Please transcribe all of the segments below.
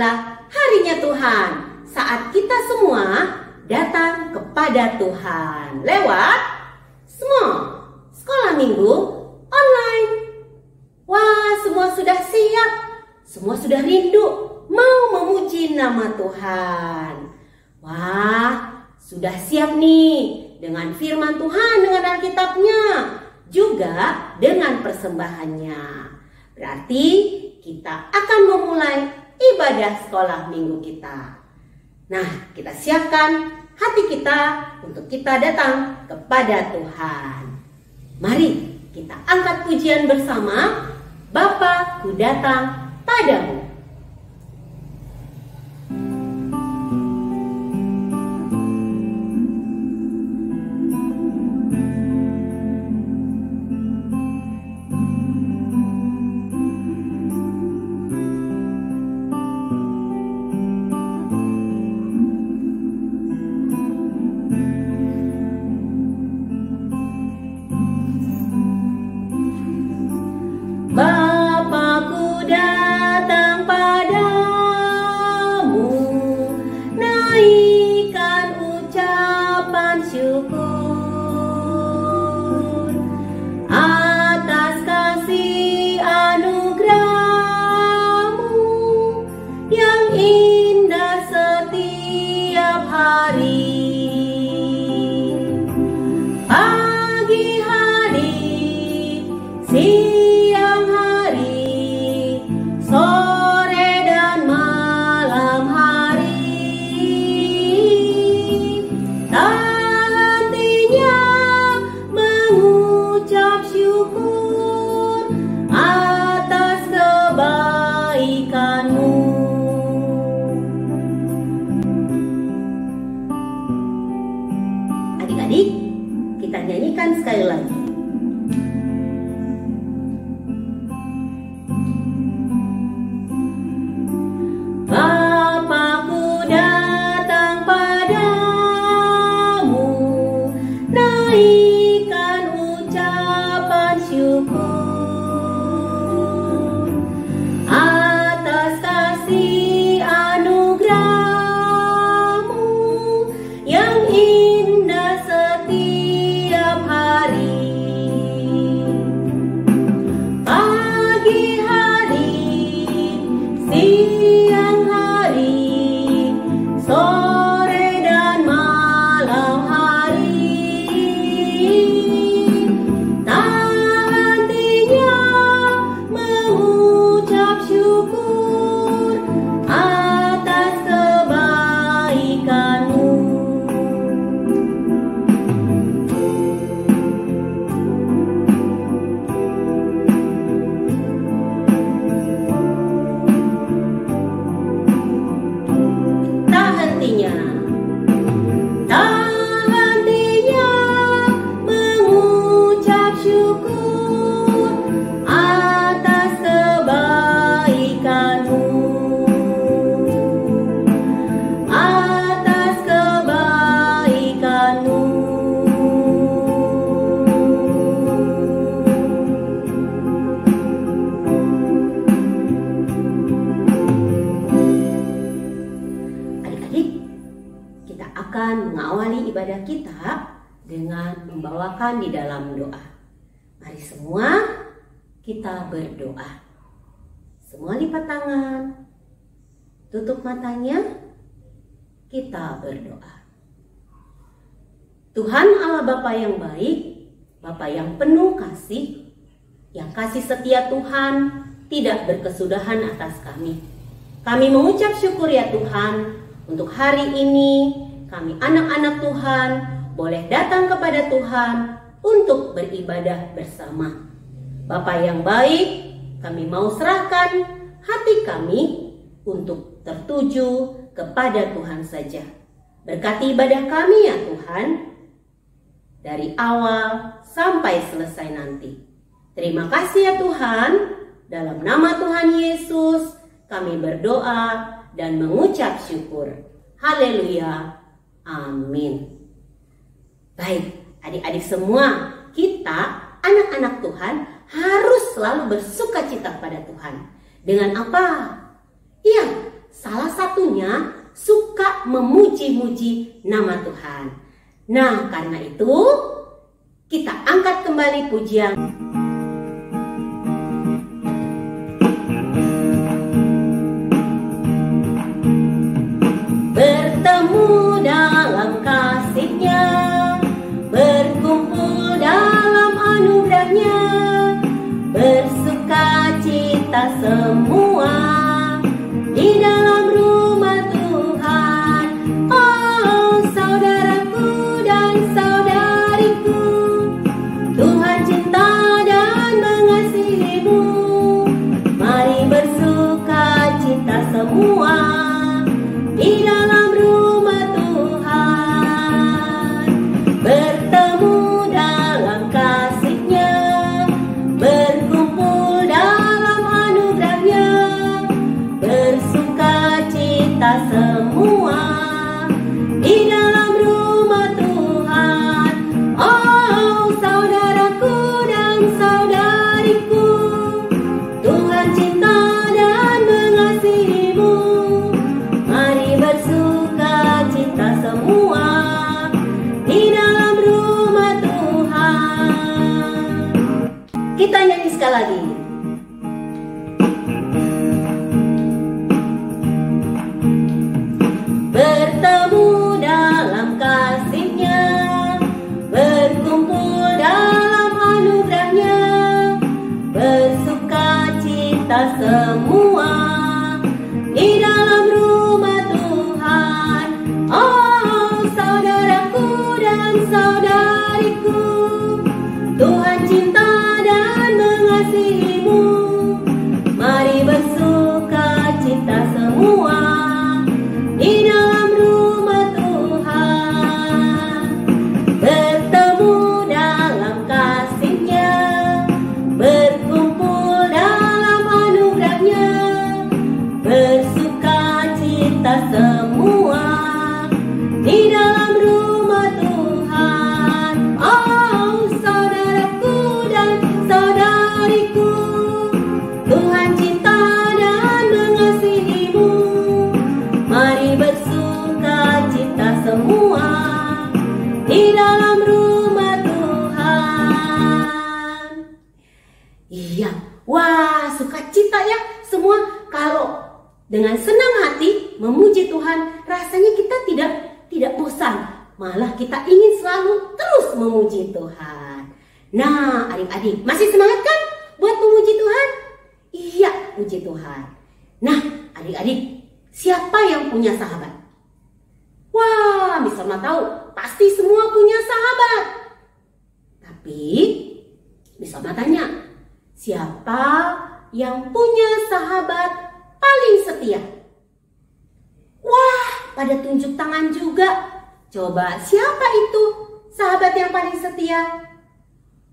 adalah harinya Tuhan, saat kita semua datang kepada Tuhan lewat semua sekolah minggu online. Wah, semua sudah siap, semua sudah rindu mau memuji nama Tuhan. Wah, sudah siap nih dengan firman Tuhan, dengan Alkitabnya, juga dengan persembahannya. Berarti kita akan memulai ibadah sekolah minggu kita. Nah, kita siapkan hati kita untuk kita datang kepada Tuhan. Mari kita angkat pujian bersama, Bapa, ku datang padamu. Bapa-Ku datang padamu, naikkan ucapan syukur atas kasih anugerah-Mu yang indah setiap hari. Pagi hari, siang hari, sore dan malam hari, tak hentinya mengucap syukur atas kebaikan-Mu. Adik-adik, kita nyanyikan sekali lagi. Bapa-Ku datang padamu, naikkan ucapan syukur atas kasih anugerah-Mu yang indah setiap hari. Pagi hari, siang hari, sore dan malam hari, tak hentinya mengucap syukur atas kebaikan-Mu. Tak hentinya, Tak hentinya mengucap syukur atas kebaikan-Mu, atas kebaikan-Mu. adik-adik, kita akan mengawali ibadah kita dengan membawakan di dalam doa. Mari semua kita berdoa. Semua lipat tangan, tutup matanya, kita berdoa. Tuhan Allah Bapa yang baik, Bapa yang penuh kasih, yang kasih setia Tuhan tidak berkesudahan atas kami. Kami mengucap syukur ya Tuhan, untuk hari ini kami anak-anak Tuhan boleh datang kepada Tuhan untuk beribadah bersama. Bapa yang baik, kami mau serahkan hati kami untuk tertuju kepada Tuhan saja. Berkati ibadah kami ya Tuhan, dari awal sampai selesai nanti. Terima kasih ya Tuhan, dalam nama Tuhan Yesus kami berdoa dan mengucap syukur. Haleluya, amin. Baik, adik-adik semua, kita anak-anak Tuhan harus selalu bersuka cita pada Tuhan. Dengan apa? Iya, salah satunya suka memuji-muji nama Tuhan. Nah, karena itu kita angkat kembali pujian. Bertemu dalam kasih-Nya, berkumpul dalam anugerah-Nya, bersuka cita semua di dalam rumah Tuhan. Oh, saudaraku dan saudariku, Tuhan cinta dan mengasihimu. Mari bersuka cita semua di dalam rumah Tuhan. Bertemu dalam kasih-Nya, berkumpul dalam anugerah-Nya, bersuka cita semua di dalam rumah Tuhan. Oh, saudaraku dan saudariku, Tuhan cinta dan mengasihimu. Mari bersuka cita semua di dalam rumah Tuhan. Kita nyanyi sekali lagi. Bertemu dalam kasih-Nya, berkumpul dalam anugerah-Nya, bersuka cita semua di dalam rumah Tuhan. Oh, saudaraku dan saudariku, Tuhan cinta dan mengasihimu. Mari bersuka cita semua di dalam rumah Tuhan. Bertemu dalam kasih-Nya, berkumpul dalam anugerah-Nya, bersuka cita semua di dalam rumah Tuhan. Oh, saudaraku dan saudariku, Tuhan cinta dan mengasihimu. Mari bersuka cita semua di dalam rumah Tuhan. Iya, wah, sukacita ya semua. Kalau dengan senang hati memuji Tuhan, rasanya kita tidak bosan, malah kita ingin selalu terus memuji Tuhan. Nah, adik-adik, masih semangat kan buat memuji Tuhan? Iya, puji Tuhan. Nah, adik-adik, siapa yang punya sahabat? Wah, bisa tahu, pasti semua punya sahabat. Tapi bisa tanya, siapa yang punya sahabat paling setia? Wah, pada tunjuk tangan juga. Coba, siapa itu sahabat yang paling setia?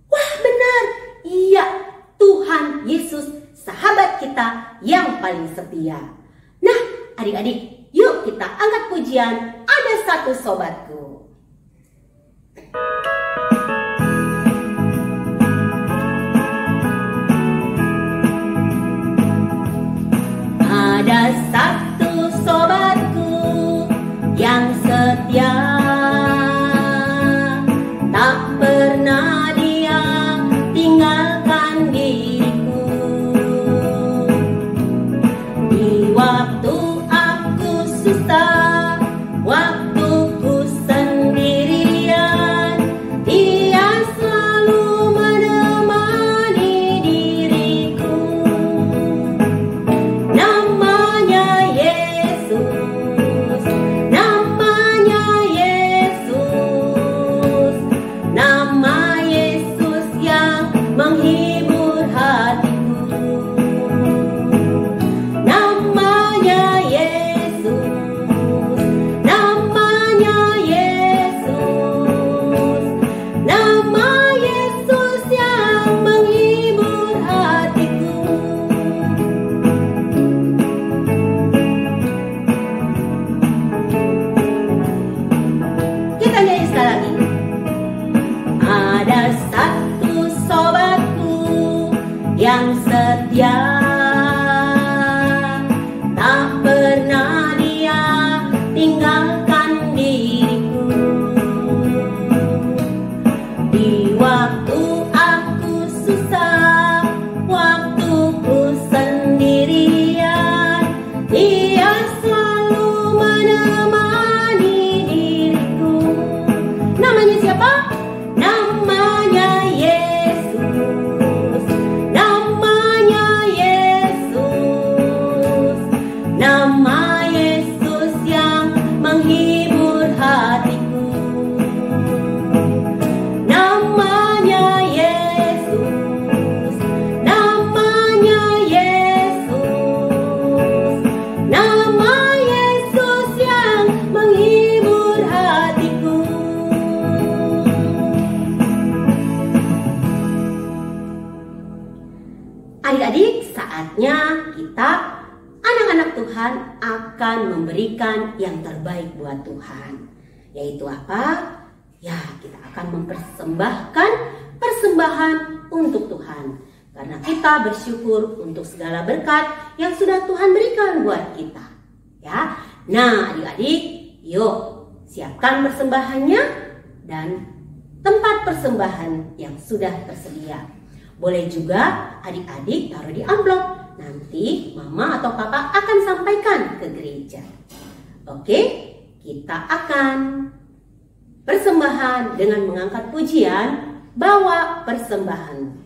Wah, benar. Iya, Tuhan Yesus, sahabat kita yang paling setia. Nah, adik-adik, yuk kita angkat pujian Ada Satu Sobatku. Ada satu sobatku yang setia, tak pernah dia tinggalkan diriku. Di waktu aku susah, waktu ku sendirian, saatnya kita, anak-anak Tuhan, akan memberikan yang terbaik buat Tuhan. Yaitu apa? Ya, kita akan mempersembahkan persembahan untuk Tuhan. Karena kita bersyukur untuk segala berkat yang sudah Tuhan berikan buat kita. Ya, nah adik-adik, yuk siapkan persembahannya dan tempat persembahan yang sudah tersedia. Boleh juga adik-adik taruh di amplop. Nanti mama atau papa akan sampaikan ke gereja. Oke, kita akan persembahan dengan mengangkat pujian, bawa persembahan.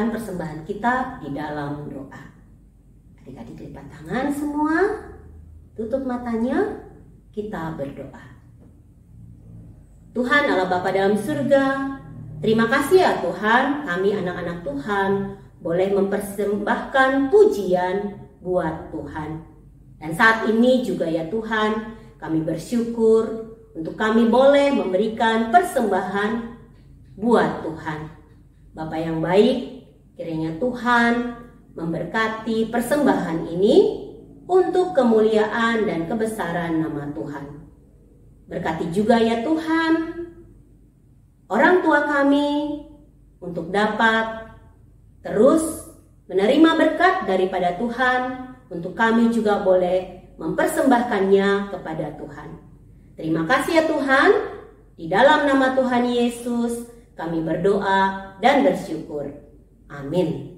Persembahan kita di dalam doa. Adik-adik lipat tangan semua, tutup matanya, kita berdoa. Tuhan Allah Bapa dalam surga, terima kasih ya Tuhan, kami anak-anak Tuhan boleh mempersembahkan pujian buat Tuhan. Dan saat ini juga ya Tuhan, kami bersyukur untuk kami boleh memberikan persembahan buat Tuhan. Bapa yang baik, kiranya Tuhan memberkati persembahan ini untuk kemuliaan dan kebesaran nama Tuhan. Berkati juga ya Tuhan orang tua kami untuk dapat terus menerima berkat daripada Tuhan, untuk kami juga boleh mempersembahkannya kepada Tuhan. Terima kasih ya Tuhan, di dalam nama Tuhan Yesus kami berdoa dan bersyukur. Amin.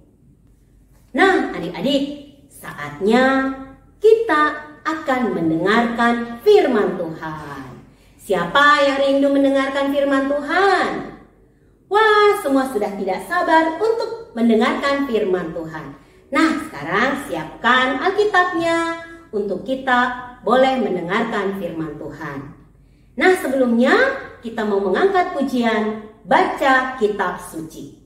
Nah, adik-adik, saatnya kita akan mendengarkan firman Tuhan. Siapa yang rindu mendengarkan firman Tuhan? Wah, semua sudah tidak sabar untuk mendengarkan firman Tuhan. Nah, sekarang siapkan Alkitabnya untuk kita boleh mendengarkan firman Tuhan. Nah, sebelumnya kita mau mengangkat pujian baca kitab suci.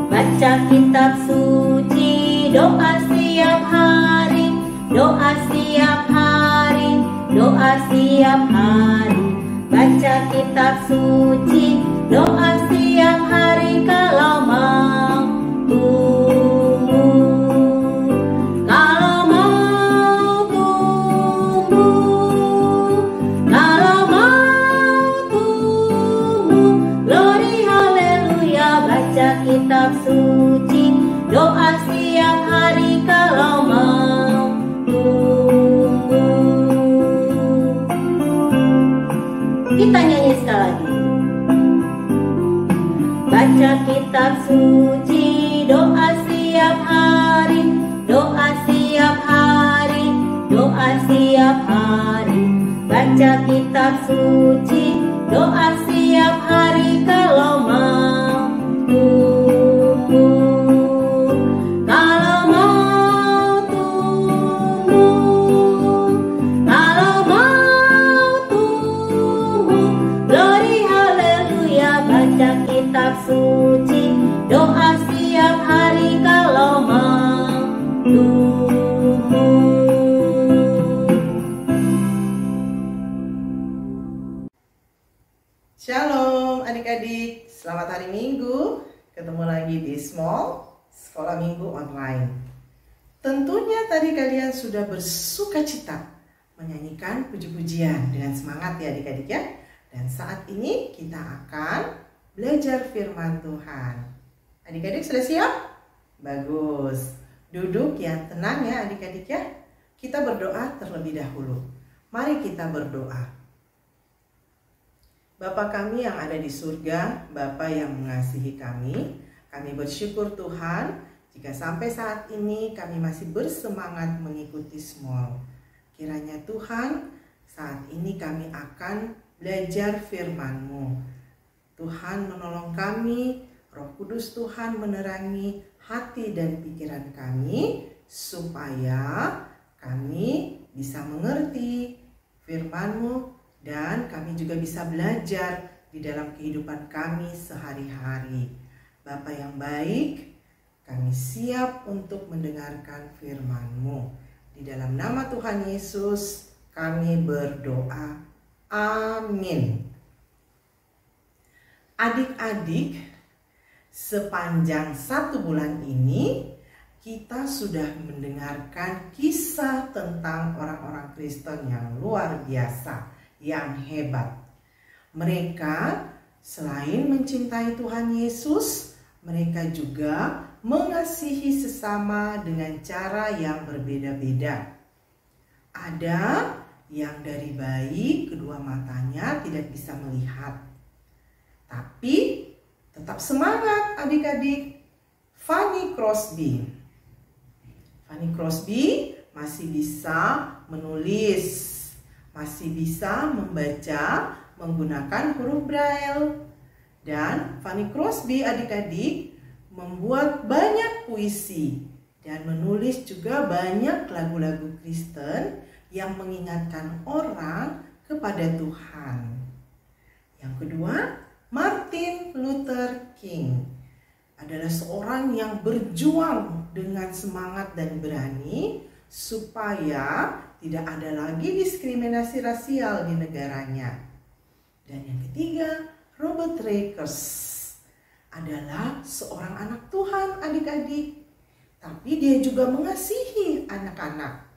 Baca kitab suci, doa setiap hari, doa setiap hari, doa setiap hari. Baca kitab suci, doa setiap hari kalau mau tumbuh. Kalau mau tumbuh, kalau mau tumbuh. Glory haleluya, baca kitab suci, doa setiap hari kalau mau tumbuh. Kita nyanyi sekali lagi. Baca kitab suci, doa setiap hari, doa setiap hari, doa baca kitab suci, doa siap hari kalau mau tumbuh. Kalau mau tumbuh, kalau mau tumbuh, glory haleluya, baca kitab suci, doa siap hari kalau mau tumbuh. Shalom adik-adik, selamat hari Minggu. Ketemu lagi di Small Sekolah Minggu Online. Tentunya tadi kalian sudah bersuka cita menyanyikan puji-pujian dengan semangat ya adik-adik ya. Dan saat ini kita akan belajar firman Tuhan. Adik-adik sudah siap? Bagus. Duduk yang tenang ya adik-adik ya. Kita berdoa terlebih dahulu. Mari kita berdoa. Bapa kami yang ada di surga, Bapa yang mengasihi kami bersyukur Tuhan jika sampai saat ini kami masih bersemangat mengikuti Small. Kiranya Tuhan, saat ini kami akan belajar firman-Mu. Tuhan menolong kami, Roh Kudus Tuhan menerangi hati dan pikiran kami supaya kami bisa mengerti firman-Mu dan kami juga bisa belajar di dalam kehidupan kami sehari-hari. Bapa yang baik, kami siap untuk mendengarkan firman-Mu. Di dalam nama Tuhan Yesus kami berdoa. Amin. Adik-adik, sepanjang 1 bulan ini kita sudah mendengarkan kisah tentang orang-orang Kristen yang luar biasa, yang hebat. Mereka selain mencintai Tuhan Yesus, mereka juga mengasihi sesama dengan cara yang berbeda-beda. Ada yang dari bayi kedua matanya tidak bisa melihat, tapi tetap semangat adik-adik. Fanny Crosby masih bisa menulis, masih bisa membaca menggunakan huruf Braille. Dan Fanny Crosby adik-adik membuat banyak puisi dan menulis juga banyak lagu-lagu Kristen yang mengingatkan orang kepada Tuhan. Yang kedua, Martin Luther King adalah seorang yang berjuang dengan semangat dan berani supaya tidak ada lagi diskriminasi rasial di negaranya. Dan yang ketiga, Robert Rakers adalah seorang anak Tuhan adik-adik, tapi dia juga mengasihi anak-anak.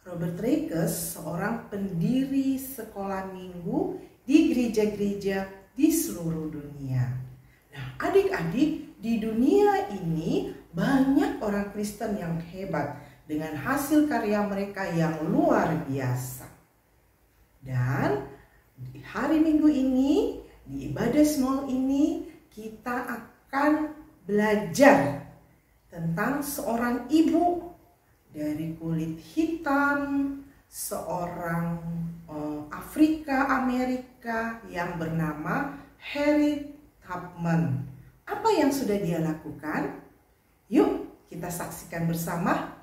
Robert Rakers seorang pendiri sekolah minggu di gereja-gereja di seluruh dunia. Nah adik-adik, di dunia ini banyak orang Kristen yang hebat dengan hasil karya mereka yang luar biasa. Dan di hari Minggu ini, di ibadah Small ini, kita akan belajar tentang seorang ibu dari kulit hitam, seorang Afrika Amerika yang bernama Harriet Tubman. Apa yang sudah dia lakukan? Yuk kita saksikan bersama.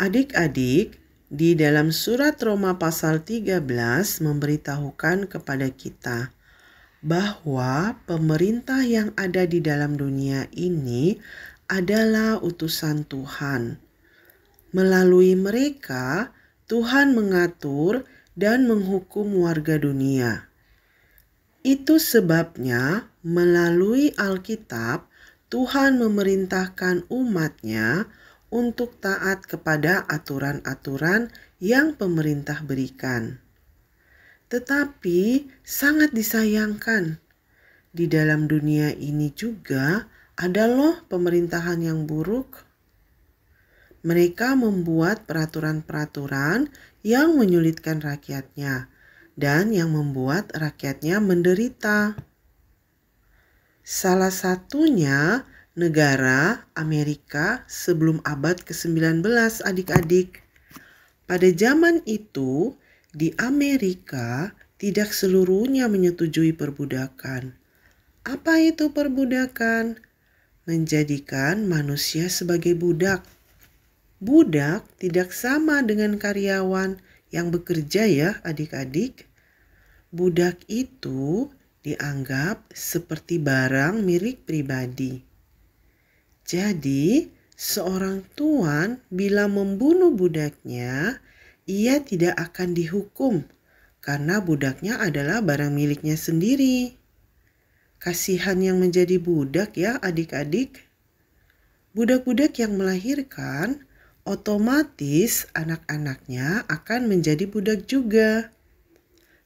Adik-adik, di dalam surat Roma pasal 13 memberitahukan kepada kita bahwa pemerintah yang ada di dalam dunia ini adalah utusan Tuhan. Melalui mereka, Tuhan mengatur dan menghukum warga dunia. Itu sebabnya melalui Alkitab, Tuhan memerintahkan umat-Nya untuk taat kepada aturan-aturan yang pemerintah berikan. Tetapi sangat disayangkan, di dalam dunia ini juga ada loh pemerintahan yang buruk. Mereka membuat peraturan-peraturan yang menyulitkan rakyatnya dan yang membuat rakyatnya menderita. Salah satunya negara Amerika sebelum abad ke-19 adik-adik. Pada zaman itu, di Amerika tidak seluruhnya menyetujui perbudakan. Apa itu perbudakan? Menjadikan manusia sebagai budak. Budak tidak sama dengan karyawan yang bekerja ya adik-adik. Budak itu dianggap seperti barang milik pribadi. Jadi, seorang tuan bila membunuh budaknya, ia tidak akan dihukum karena budaknya adalah barang miliknya sendiri. Kasihan yang menjadi budak ya adik-adik. Budak-budak yang melahirkan, otomatis anak-anaknya akan menjadi budak juga.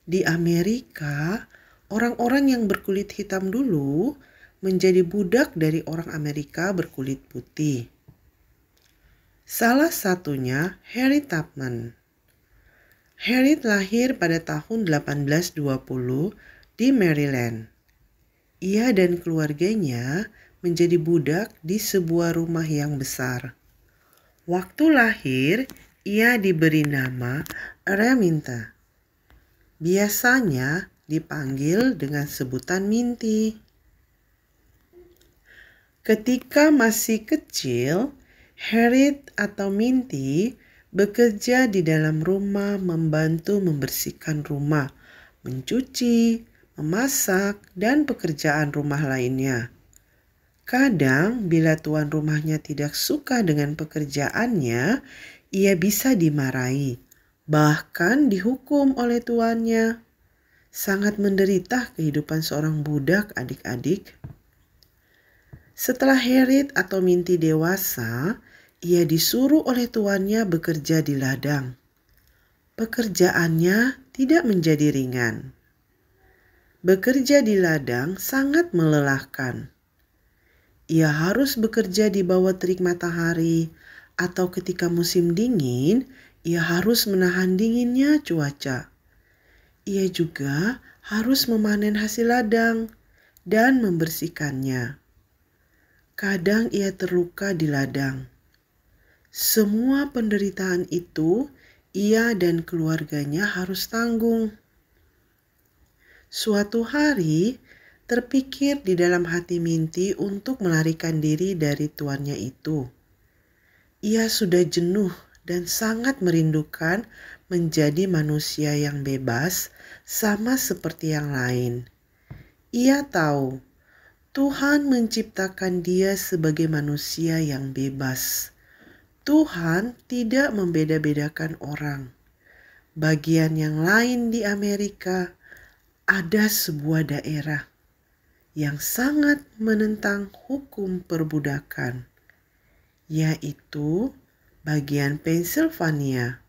Di Amerika, orang-orang yang berkulit hitam dulu menjadi budak dari orang Amerika berkulit putih. Salah satunya Harriet Tubman. Harriet lahir pada tahun 1820 di Maryland. Ia dan keluarganya menjadi budak di sebuah rumah yang besar. Waktu lahir, ia diberi nama Araminta. Biasanya dipanggil dengan sebutan Minty. Ketika masih kecil, Harriet atau Minty bekerja di dalam rumah membantu membersihkan rumah, mencuci, memasak, dan pekerjaan rumah lainnya. Kadang bila tuan rumahnya tidak suka dengan pekerjaannya, ia bisa dimarahi, bahkan dihukum oleh tuannya. Sangat menderita kehidupan seorang budak adik-adik. Setelah Harriet atau Minty dewasa, ia disuruh oleh tuannya bekerja di ladang. Pekerjaannya tidak menjadi ringan. Bekerja di ladang sangat melelahkan. Ia harus bekerja di bawah terik matahari atau ketika musim dingin, ia harus menahan dinginnya cuaca. Ia juga harus memanen hasil ladang dan membersihkannya. Kadang ia terluka di ladang. Semua penderitaan itu ia dan keluarganya harus tanggung. Suatu hari, terpikir di dalam hati Minty untuk melarikan diri dari tuannya itu. Ia sudah jenuh dan sangat merindukan menjadi manusia yang bebas sama seperti yang lain. Ia tahu Tuhan menciptakan dia sebagai manusia yang bebas. Tuhan tidak membeda-bedakan orang. Bagian yang lain di Amerika ada sebuah daerah yang sangat menentang hukum perbudakan, yaitu bagian Pennsylvania.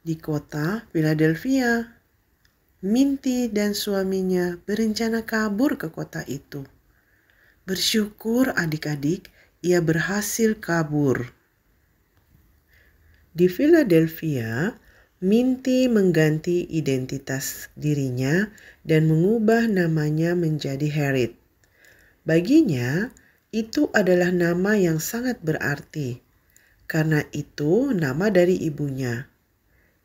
Di kota Philadelphia, Minty dan suaminya berencana kabur ke kota itu. Bersyukur adik-adik, ia berhasil kabur. Di Philadelphia, Minty mengganti identitas dirinya dan mengubah namanya menjadi Harriet. Baginya, itu adalah nama yang sangat berarti, karena itu nama dari ibunya.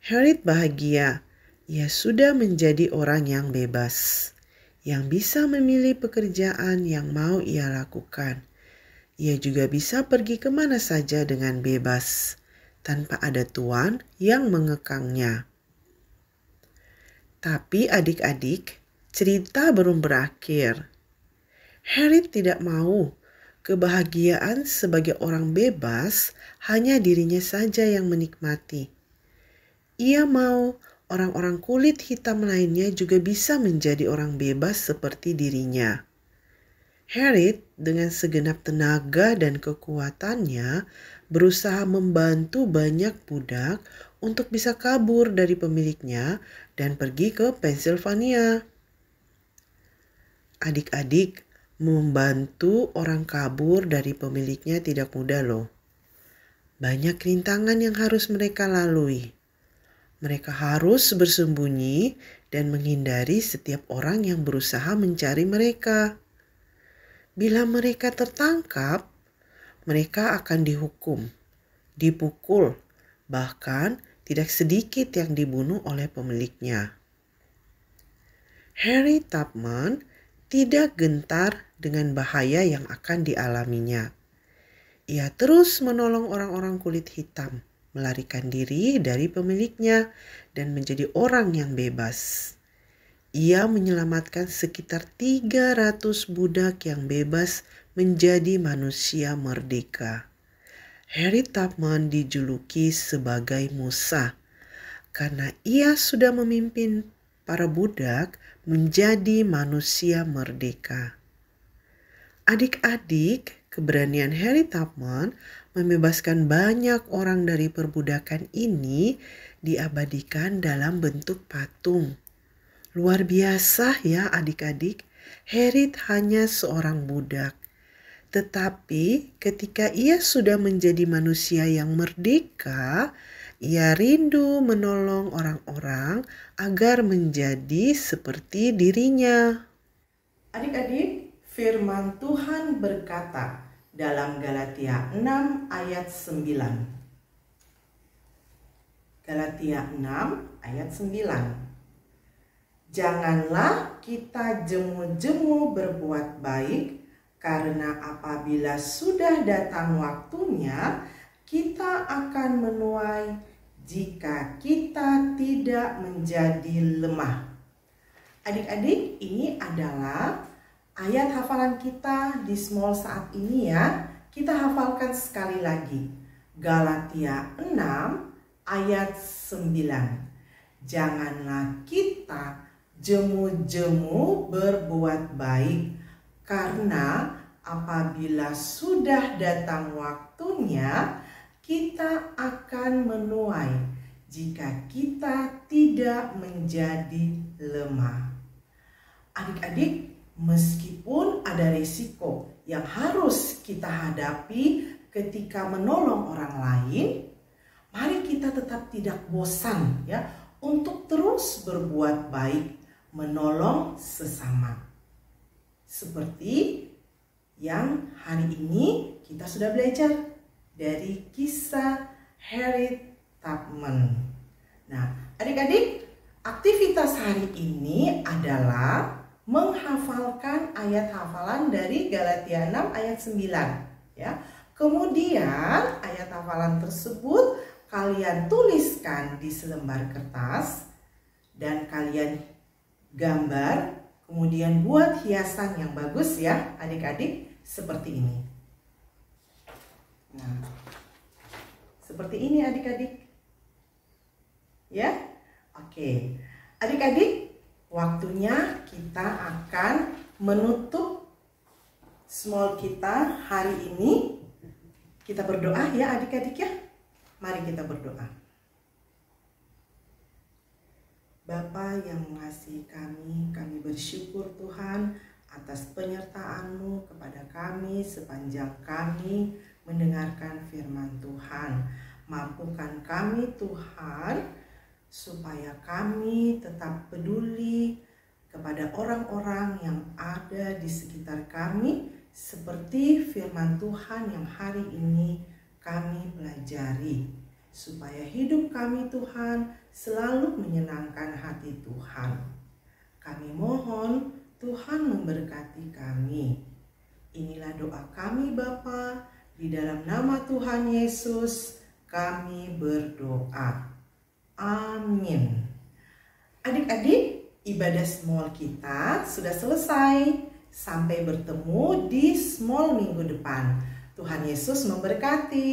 Harriet bahagia, ia sudah menjadi orang yang bebas, yang bisa memilih pekerjaan yang mau ia lakukan. Ia juga bisa pergi kemana saja dengan bebas, tanpa ada tuan yang mengekangnya. Tapi adik-adik, cerita belum berakhir. Harriet tidak mau kebahagiaan sebagai orang bebas hanya dirinya saja yang menikmati. Ia mau orang-orang kulit hitam lainnya juga bisa menjadi orang bebas seperti dirinya. Harriet dengan segenap tenaga dan kekuatannya berusaha membantu banyak budak untuk bisa kabur dari pemiliknya dan pergi ke Pennsylvania. Adik-adik, membantu orang kabur dari pemiliknya tidak mudah loh. Banyak rintangan yang harus mereka lalui. Mereka harus bersembunyi dan menghindari setiap orang yang berusaha mencari mereka. Bila mereka tertangkap, mereka akan dihukum, dipukul, bahkan tidak sedikit yang dibunuh oleh pemiliknya. Harriet Tubman tidak gentar dengan bahaya yang akan dialaminya. Ia terus menolong orang-orang kulit hitam melarikan diri dari pemiliknya dan menjadi orang yang bebas. Ia menyelamatkan sekitar 300 budak yang bebas menjadi manusia merdeka. Harriet Tubman dijuluki sebagai Musa karena ia sudah memimpin para budak menjadi manusia merdeka. Adik-adik, keberanian Harriet Tubman membebaskan banyak orang dari perbudakan ini diabadikan dalam bentuk patung. Luar biasa ya adik-adik, Harriet hanya seorang budak. Tetapi ketika ia sudah menjadi manusia yang merdeka, ia rindu menolong orang-orang agar menjadi seperti dirinya. Adik-adik, firman Tuhan berkata dalam Galatia 6 ayat 9. Galatia 6 ayat 9. Janganlah kita jemu-jemu berbuat baik, karena apabila sudah datang waktunya, kita akan menuai jika kita tidak menjadi lemah. Adik-adik, ini adalah ayat hafalan kita di small saat ini ya. Kita hafalkan sekali lagi. Galatia 6 ayat 9. Janganlah kita jemu-jemu berbuat baik, karena apabila sudah datang waktunya, kita akan menuai jika kita tidak menjadi lemah. Adik-adik, meskipun ada risiko yang harus kita hadapi ketika menolong orang lain, mari kita tetap tidak bosan ya untuk terus berbuat baik, menolong sesama. Seperti yang hari ini kita sudah belajar dari kisah Harriet Tubman. Nah, adik-adik, aktivitas hari ini adalah menghafalkan ayat hafalan dari Galatia 6 ayat 9 ya. Kemudian ayat hafalan tersebut kalian tuliskan di selembar kertas dan kalian gambar, kemudian buat hiasan yang bagus ya adik-adik, seperti ini. Nah, seperti ini adik-adik ya. Oke, adik-adik, waktunya kita akan menutup small kita hari ini. Kita berdoa ya adik-adik ya. Mari kita berdoa. Bapa yang mengasihi kami bersyukur Tuhan atas penyertaan-Mu kepada kami sepanjang kami mendengarkan firman Tuhan. Mampukan kami Tuhan supaya kami tetap peduli kepada orang-orang yang ada di sekitar kami, seperti firman Tuhan yang hari ini kami pelajari, supaya hidup kami Tuhan selalu menyenangkan hati Tuhan. Kami mohon Tuhan memberkati kami. Inilah doa kami Bapa, di dalam nama Tuhan Yesus kami berdoa. Amin. Adik-adik, ibadah small kita sudah selesai. Sampai bertemu di small minggu depan. Tuhan Yesus memberkati.